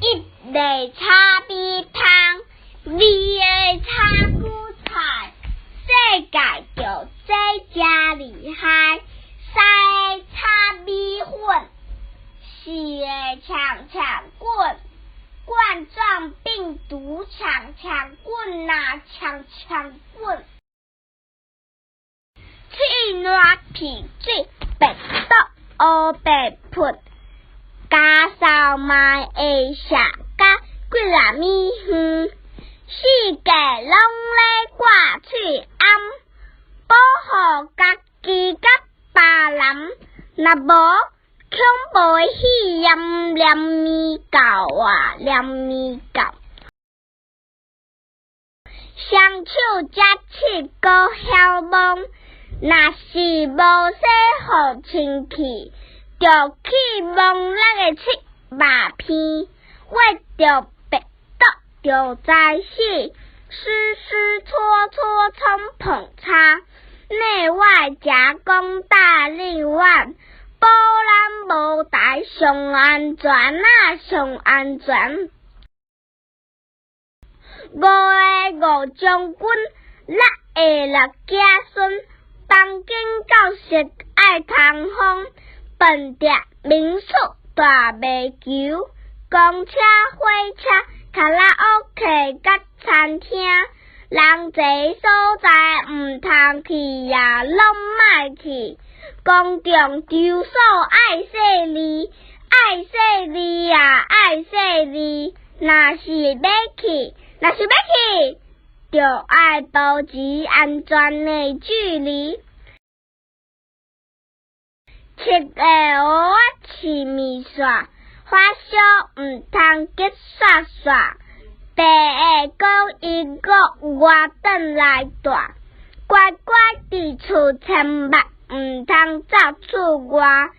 一个炒米汤，二个炒韭菜，世界就这真厉害。三个炒米粉，四个强强滚，冠状病毒强强滚啊强强滚。气烂皮水，白毒乌白喷，家扫卖会下甲几粒米远，世界拢咧挂喙暗，保护家己甲别人，若无恐怖喜炎黏咪狗啊黏咪狗。双手接气高晓望，若是无洗好清气，就去摸那个七肉片，挖着白毒就知死，湿湿搓搓冲捧叉，内外加工大力丸，保咱无代上安全啊上安全。五个五将军，六个六家孙，东京教室爱通风，饭店民宿大卖球，公车火车卡拉 OK 甲餐厅，人侪所在毋通去呀，拢莫去。公众住所爱细腻，爱细腻呀爱细腻，若是要去，就爱保持安全的距离。七个蚵仔饲米线，花烧毋通结刷刷。八个讲伊个外转来住，乖乖伫厝千万毋通走出外。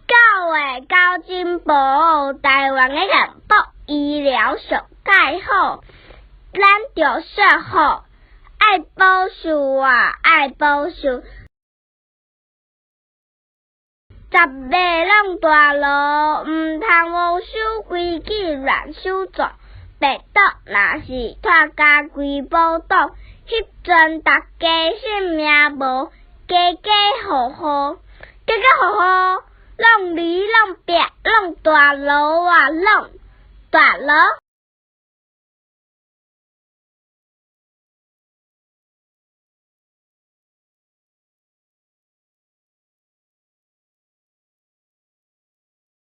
九个交警保护台湾的人保医疗上介好。咱着说好，爱保守啊，爱保守。十个拢大路，毋通无守规矩乱守作。白毒若是拖家规宝岛，迄阵大家性命无，家家户户，拢离拢别，拢大路啊，拢大路。